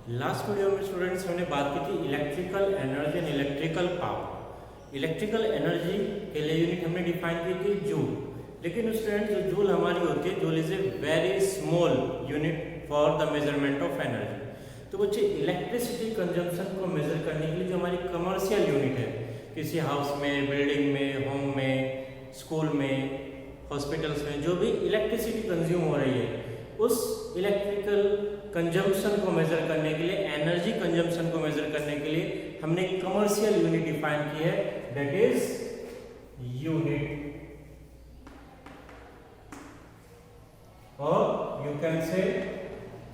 Last video में students हमने बात की थी electrical energy and electrical power. Electrical energy के लिए यूनिट हमने डिफाइन की थी जूल। लेकिन स्टूडेंट्स जो जूल हमारी होती है, joule is a very small unit for the measurement of energy. तो बच्चे इलेक्ट्रिसिटी कंजम्पशन को मेजर करने के लिए जो हमारी कमर्शियल यूनिट है, किसी हाउस में, बिल्डिंग में, होम में, स्कूल में, हॉस्पिटल्स में जो भी इलेक्ट्रिसिटी कंज्यूम हो रही है, उस इलेक्ट्रिकल कंजम्पशन को मेजर करने के लिए, एनर्जी कंजम्पशन को मेजर करने के लिए हमने कमर्शियल यूनिट डिफाइन की है, दैट इज यूनिट, और you can say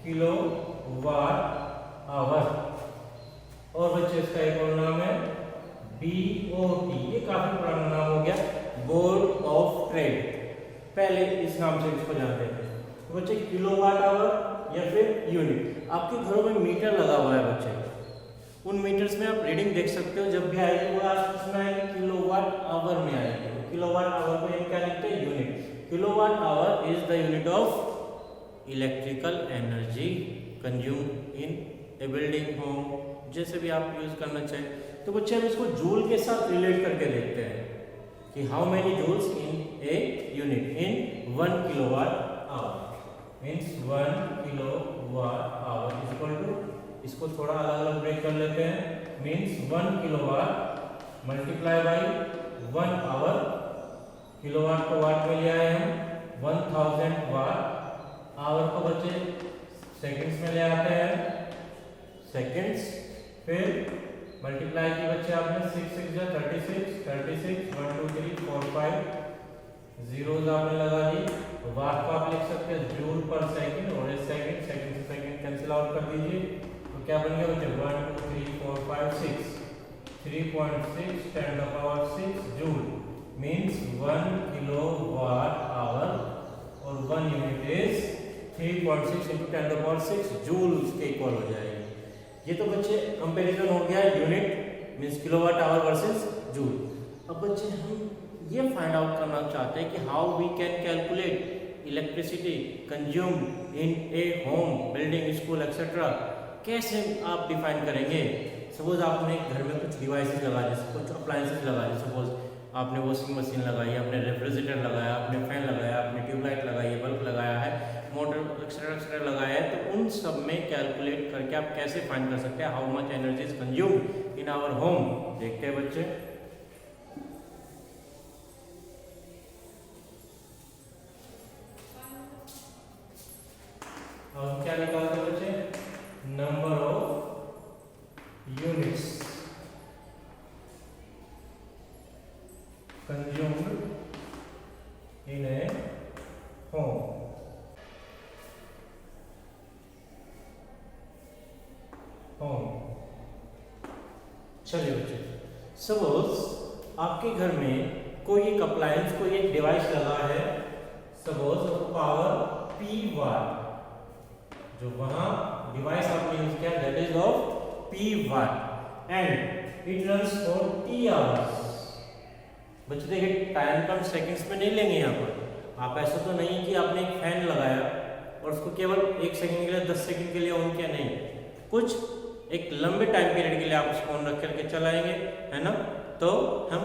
kilowatt hour. और बच्चे इसका एक और नाम है BOT। ये काफी पुराना नाम हो गया, बोर्ड ऑफ ट्रेड। पहले इस नाम से इसको जानते थे। तो बच्चे किलोवाट आवर या फिर यूनिट। आपके घरों में मीटर लगा हुआ है बच्चे, उन मीटर्स में आप रीडिंग देख सकते हो। जब भी आएगी वो आज कितना है, किलोवाट आवर में आएगी। तो किलोवाट आवर को हम क्या लिखते हैं, unit. Kilowatt hour is the unit of electrical energy consume in A building, home, जैसे भी आप यूज करना चाहें। तो बच्चे हम इसको जूल के साथ रिलेट करके देखते हैं कि how many joules in a unit in 1 kilowatt hour means 1 kilowatt hour is equal to, इसको थोड़ा अलग अलग ब्रेक कर लेते हैं, means 1 kilowatt multiply by 1 hour. Kilowatt को वाट में ले आए हम 1000 वाट। आवर को बच्चे सेकंड्स में ले आते हैं, सेकंड्स। फिर मल्टीप्लाई की बच्चे आपने 6 6 जा 36, 36 1 2 3 4 5 जीरोज आपने लगा दी। तो वाट को आप लिख सकते हैं जूल पर सेकंड, और इस सेकंड से सेकंड कैंसिल आउट कर दीजिए। तो क्या बन गया बच्चे 1 2 3 4 5 6, 3.6 10 to power 6 joule means 1 kilowatt our, और 1 unit is 3.6 into 10 to power 6 joule के इक्वल हो जाएगी। ये तो बच्चे कंपैरिजन हो गया unit means kilowatt hour versus joule. अब बच्चे हम ये फाइंड आउट करना चाहते हैं कि how we can calculate electricity consumed in a home, building, school etcetera. कैसे आप डिफाइन करेंगे? सपोज आपने घर में कुछ डिवाइसेस लगा दी, कुछ अप्लायंसेस लगा दी। सपोज आपने वॉशिंग मशीन लगाई, आपने रेफ्रिजरेटर लगाया, आपने फैन लगाया, आपने ट्यूबलाइट लगाई है, बल्ब लगाया है, मोटर एक्सेट्रा एक्सेट्रा लगाया है। तो उन सब में कैलकुलेट करके आप कैसे फाइंड कर सकते हैं how much energy is consumed in our home? देखते हैं बच्चे। अब क्या निकालते हैं बच्चे? Number of units consumed in a home. चलिए बच्चे, सपोज आपके घर में कोई एक अप्लायंस, कोई एक डिवाइस लगा है, सपोज पावर P वाट। जो वहां डिवाइस आपने यूज किया that is of P watt and it runs for T hours. बच्चे देखिए टाइम का सेकंड्स में नहीं लेंगे यहाँ पर। आप ऐसा तो नहीं कि आपने एक फैन लगाया और उसको केवल 1 सेकंड के लिए, 10 सेकंड के लिए ऑन किया, नहीं, कुछ एक लंबे टाइम पीरियड के लिए आप उसको ऑन रख करके चलाएंगे, है ना। तो हम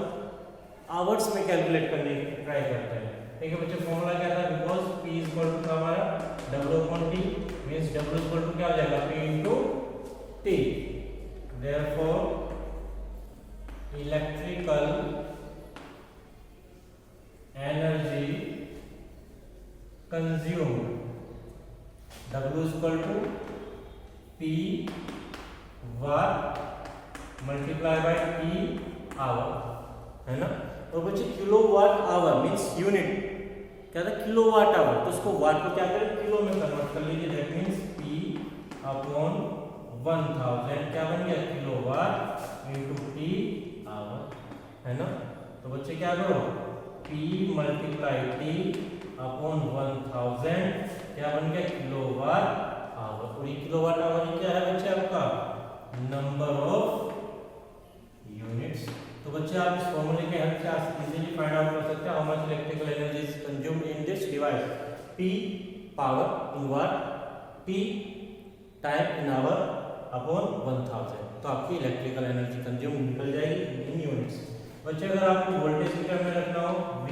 आवर्स में कैलकुलेट करने की ट्राई करते हैं। ठीक है बच्चे, फॉर्मूला क्या था? Because P is equal to हमारा W/T means W is equal to क्या हो जाएगा, P into T। Therefore electrical energy consumed W is equal to P watt multiply by T hour, है ना। और बच्चे किलोवाट आवर मींस यूनिट क्या था, किलोवाट आवर। तो उसको वाट को क्या करें, किलो में कन्वर्ट कर लीजिए। दैट मींस P अपॉन 1000 क्या बन गया, किलोवाट इनटू T आवर, है ना। तो बच्चे क्या करो, P मल्टीप्लाई T अपॉन 1000 क्या बन गया, किलोवाट आवर। और ये किलोवाट आवर क्या है बच्चे आपका नंबर ऑफ यूनिट्स। तो बच्चे आप इस फॉर्मूले के हेल्प से आप इजीली फाइंड आउट कर सकते हैं how much electrical energy is consumed in this device. P power in watt, T time in hour, upon 1000। तो आपकी इलेक्ट्रिकल एनर्जी कंज्यूम निकल जाएगी इन यूनिट्स। बच्चे अगर आपको वोल्टेज की टर्म में रखना हो, V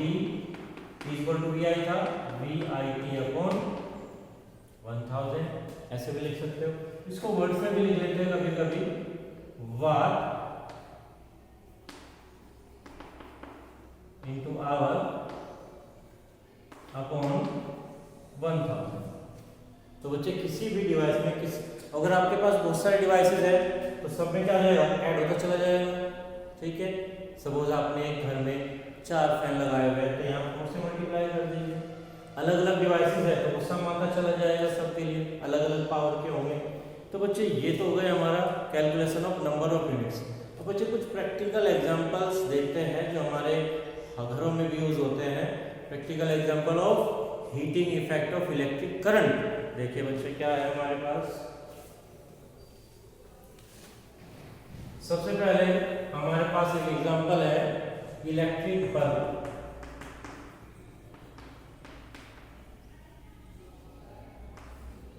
इक्वल टू VI था, VIT अपॉन 1000 ऐसे भी लिख सकते हो। इसको वर्ड्स में भी लिख लेते हैं कभी कभी, वाट इंटू आवर अपॉन 1000। तो बच्चे किसी भी डिवाइस में अगर आपके पास बहुत सारे डिवाइसेस है तो सब में क्या आ जाएगा, ऐड होता चला जाएगा। ठीक है, सपोज आपने एक घर में 4 फैन लगाए हुए हैं तो यहाँ 4 से मल्टीप्लाई कर दीजिए। अलग अलग डिवाइसेस है तो उसका मात्रा चला जाएगा, सबके लिए अलग अलग पावर के होंगे। तो बच्चे ये तो हो गया हमारा calculation of number of units. तो बच्चे कुछ प्रैक्टिकल एग्जांपल्स देखते हैं जो हमारे घरों में भी यूज होते हैं। Practical example of heating effect of electric current. देखिए बच्चे क्या है हमारे पास, सबसे पहले हमारे पास एक एग्जांपल है इलेक्ट्रिक बल्ब।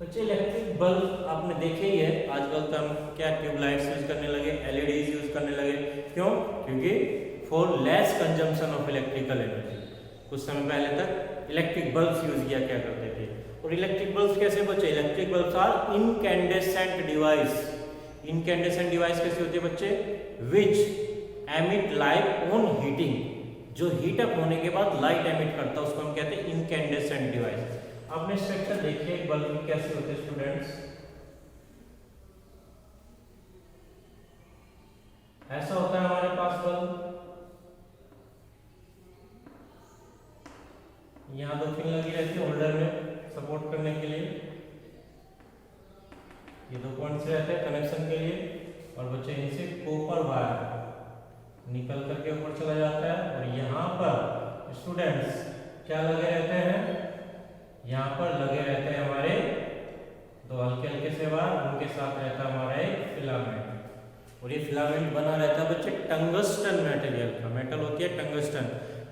बच्चे इलेक्ट्रिक बल्ब आपने देखे ही है, आजकल तो हम क्या ट्यूबलाइट्स यूज करने लगे, एलईडीज यूज करने लगे। क्यों? क्योंकि for less consumption of electrical energy. कुछ समय पहले तक इलेक्ट्रिक बल्ब्स यूज किया क्या करते थे। और इलेक्ट्रिक बल्ब्स कैसे बच्चे, electric bulbs are incandescent device. Incandescent device कैसे होती है बच्चे, which emit light on heating, जो हीट अप होने के बाद लाइट एमिट करता है उसको हम कहते हैं इनकैंडेसेंट डिवाइस। आपने स्ट्रक्चर देखिए बल्ब कैसे होते हैं स्टूडेंट्स, ऐसा होता है हमारे पास बल्ब। यहाँ 2 पिन लगी रहती है होल्डर में सपोर्ट करने के लिए, ये 2 पॉइंट्स रहते हैं कनेक्शन के लिए। और बच्चे इनसे कॉपर वायर निकल करके ऊपर चला जाता है। और यहाँ पर स्टूडेंट्स क्या लगे रहते हैं, यहाँ पर लगे रहते हैं हमारे 2 हल्के हल्के से वायर, उनके साथ रहता है हमारा एक फिलामेंट। और ये फिलामेंट बना रहता है बच्चे टंगस्टन मटेरियल का। मेटल होती है टंगस्टन।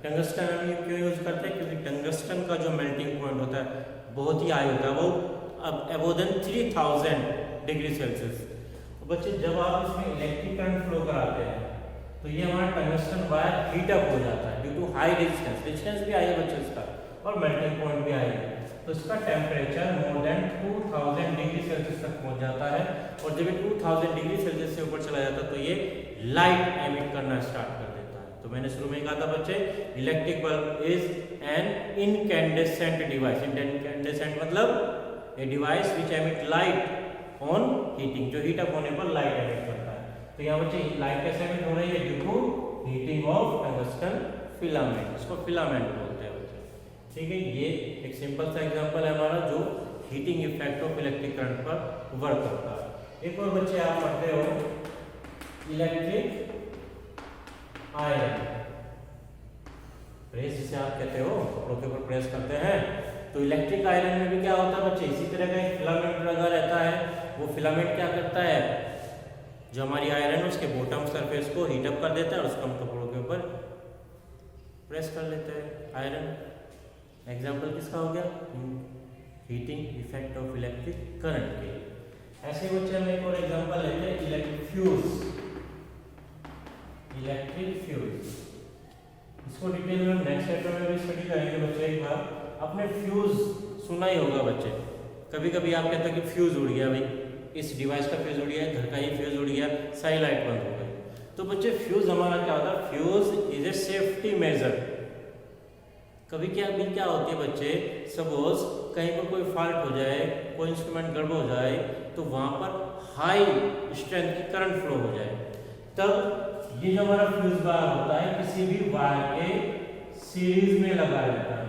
टंगस्टन हम क्यों यूज करते हैं, क्योंकि टंगस्टन का जो मेल्टिंग पॉइंट होता है बहुत ही हाई होता है, वो अब अबोव देन 3000 डिग्री सेल्सियस। तो बच्चे जब आप इसमें इलेक्ट्रिक करंट फ्लो कराते हैं तो ये हमारा टंगस्टन वायर हीट अप हो जाता है due to high resistance. Resistance भी हाई है बच्चे इसका और मेल्टिंग पॉइंट भी हाई है। तो इसका temperature more than 2000 degree Celsius तक पहुंच जाता है। और जब ये 2000 डिग्री सेल्सियस से ऊपर चला जाता है तो ये लाइट एमिट करना स्टार्ट कर देता है। तो मैंने शुरू में कहा था बच्चे, electric bulb is an incandescent device. Incandescent मतलब a device which emit light on heating, जो हीट अप होने पर लाइट एमिट करता है। तो यहाँ बच्चे लाइट कैसे एमिट हो रही है, due to heating of tungsten filament, इसको फिलामेंट बोलते हैं बच्चे। ठीक है, ये एक सिंपल सा एग्जांपल है हमारा जो heating effect of electric current पर वर्क करता है। एक और बच्चे आप पढ़ते हो इलेक्ट्रिक आयरन प्रेस, जिसे आप कहते हो कपड़ों के ऊपर प्रेस करते हैं। तो इलेक्ट्रिक आयरन में भी क्या होता है बच्चे, इसी तरह का एक फिलामेंट लगा रहता है। वो फिलामेंट क्या करता है, जो हमारी आयरन है उसके बॉटम सरफेस को हीट अप कर देता है और उसको हम कपड़ों के ऊपर प्रेस कर लेते हैं आयरन। एग्जाम्पल किसका हो गया, heating effect of electric current के। ऐसे बच्चे हम एक और एग्जाम्पल लेते हैं इलेक्ट्रिक फ्यूज। इलेक्ट्रिक फ्यूज इसको डिटेल में नेक्स्ट चैप्टर में भी स्टडी करेंगे बच्चे। एक बार आपने फ्यूज सुना ही होगा बच्चे, कभी कभी आप कहते हैं कि फ्यूज उड़ गया, भाई इस डिवाइस का फ्यूज उड़ गया, घर का ही फ्यूज उड़ गया, सारी लाइट बंद हो गई। तो बच्चे फ्यूज हमारा क्या होता है, fuse is a safety major. कभी क्या होती है बच्चे, सपोज कहीं पर कोई फॉल्ट हो जाए, कोई इंस्ट्रूमेंट गड़बड़ हो जाए तो वहां पर हाई स्ट्रेंथ की करंट फ्लो हो जाए, तब ये जो हमारा फ्यूज वायर होता है किसी भी वायर के सीरीज में लगा रहता है।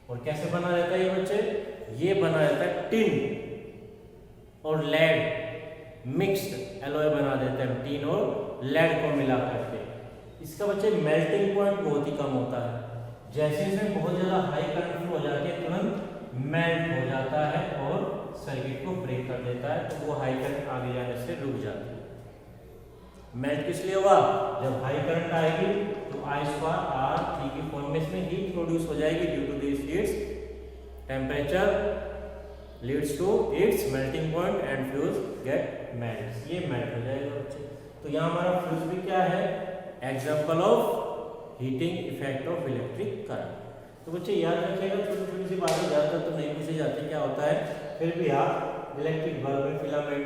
और कैसे बना रहता है ये बच्चे, ये बना रहता है टिन और लेड मिक्स्ड एलॉय बना देते हैं, टिन और लेड को मिला करके। इसका बच्चे मेल्टिंग पॉइंट बहुत ही कम होता है। जैसे इसमें बहुत ज्यादा हाई करंट फ्लो हो जाती है तुरंत मेल्ट हो जाता है और सर्किट को ब्रेक कर देता है, तो वो हाई करंट आगे जाने से रुक जाती है। मेल्ट किस लिए हुआ, जब हाई करंट आएगी तो I स्क्वायर R T की फॉर्म में इसमें हीट प्रोड्यूस हो जाएगी due to this heats temperature leads to its melting point and fuse get melts, ये मेल्ट हो जाएगा बच्चे। तो यहाँ हमारा फ्यूज भी क्या है, example of heating effect of electric current. तो बच्चे याद रखिएगा, छोटी छोटी सी बातें ज़्यादातर तो नहीं पूछी जाती क्या होता है, फिर भी आप इलेक्ट्रिक बल्ब में फिलामेंट,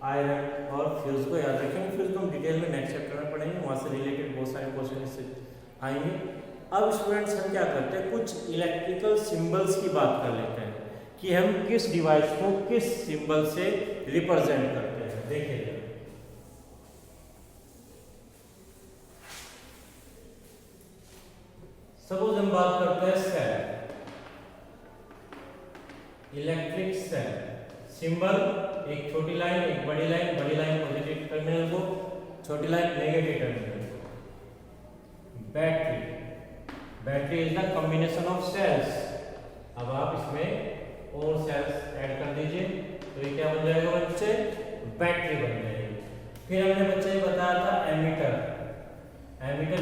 आयरन और फ्यूज को याद रखेंगे। फ्यूज को हम डिटेल में नेक्स्ट चैप्टर में पढ़ेंगे, वहाँ से रिलेटेड बहुत सारे क्वेश्चन इससे आएंगे। अब स्टूडेंट्स हम क्या करते हैं, कुछ इलेक्ट्रिकल सिंबल्स की बात कर लेते हैं कि हम किस डिवाइस को किस सिंबल से रिप्रेजेंट करते हैं। देखिए सपोज हम बात करते हैं सेल, इलेक्ट्रिक सेल, सिंबल एक छोटी लाइन एक बड़ी लाइन पॉजिटिव टर्मिनल को, छोटी लाइन नेगेटिव टर्मिनल को। Battery is the combination of cells. अब आप इसमें और सेल्स ऐड कर दीजिए तो ये क्या बन जाएगा बच्चे, बैटरी बन जाएगी। फिर हमने बच्चे बताया था ammeter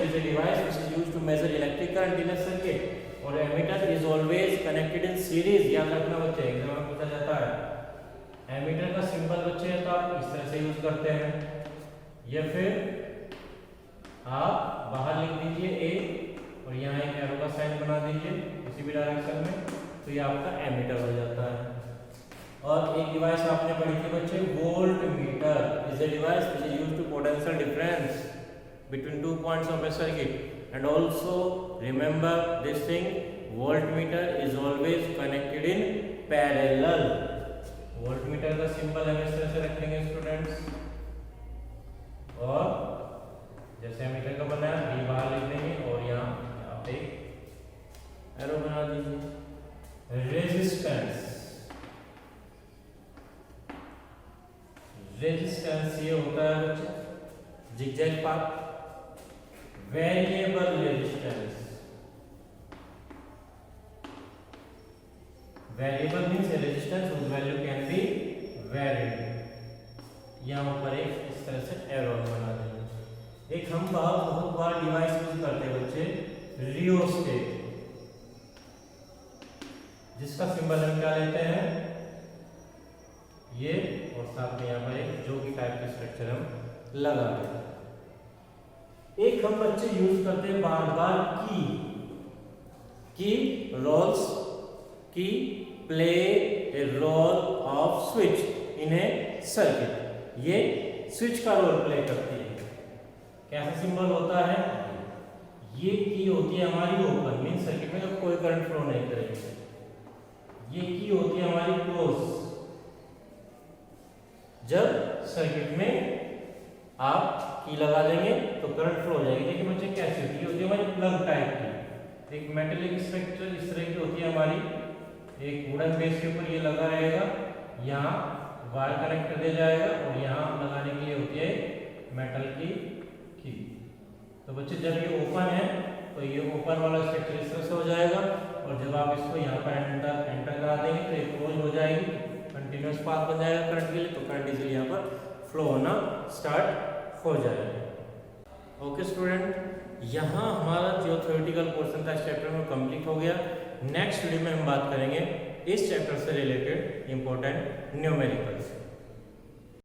is a device which is used to measure electric current in a circuit, और ammeter is always connected in series। याद रखना बच्चे, एग्जाम में पूछा जाता है। एमीटर का सिंबल बच्चे तो आप इस तरह से यूज करते हैं, या फिर आप बाहर लिख दीजिए ए और यहाँ एक एरो का साइन बना दीजिए किसी भी डायरेक्शन में, तो ये आपका एमीटर हो जाता है। और एक डिवाइस आपने पढ़ी थी बच्चे, volt meter is a device which is used to potential difference between 2 points of a circuit, and also remember this thing, voltmeter is always connected in parallel। voltmeter का सिंबल हम इस तरह से रखेंगे स्टूडेंट्स, और जैसे मीटर का बना है बी बाहर लिख देंगे और यहाँ आप एक एरो बना दीजिए। रेजिस्टेंस ये होता है बच्चे zigzag path. Variable resistance, variable means resistance whose value can be varied। यहाँ ऊपर एक इस तरह से एरो बना देंगे। एक हम बहुत बार डिवाइस यूज करते हैं बच्चे, रियोस्टेट, जिसका सिंबल हम क्या लेते हैं ये, और साथ में यहाँ पर एक जो की टाइप की स्ट्रक्चर हम लगा देते हैं। एक हम बच्चे यूज करते हैं बार बार की रोल्स, की play a role of switch in a circuit. ये स्विच का रोल प्ले करती है। कैसा सिंबल होता है, ये की होती है हमारी ओपन, मीन सर्किट में तो कोई करंट फ्लो नहीं करेगी। ये की होती है हमारी क्लोज, जब सर्किट में आप की लगा देंगे तो करंट फ्लो हो जाएगी। देखिए बच्चे कैसी होती है, हमारी प्लग टाइप की, एक मेटेलिक स्ट्रक्चर इस तरह की होती है हमारी, एक वुडन बेस के ऊपर ये लगा रहेगा, यहाँ वायर कनेक्ट कर दिया जाएगा और यहाँ लगाने के लिए होती है मेटल की। तो बच्चे जब ये ओपन है तो ये ओपन वाला स्ट्रक्चर इस तरह से हो जाएगा, और जब आप इसको यहाँ पर एंटर करा देंगे तो ये क्लोज हो जाएगी, कंटिन्यूअस पाथ बन जाएगा करंट के लिए, तो करंट इजीली यहाँ पर फ्लो होना स्टार्ट हो जाएगा। ओके स्टूडेंट, यहाँ हमारा जो थ्योरेटिकल पोर्शन था इस चैप्टर में कंप्लीट हो गया। नेक्स्ट वीडियो में हम बात करेंगे इस चैप्टर से रिलेटेड इंपॉर्टेंट न्यूमेरिकल्स।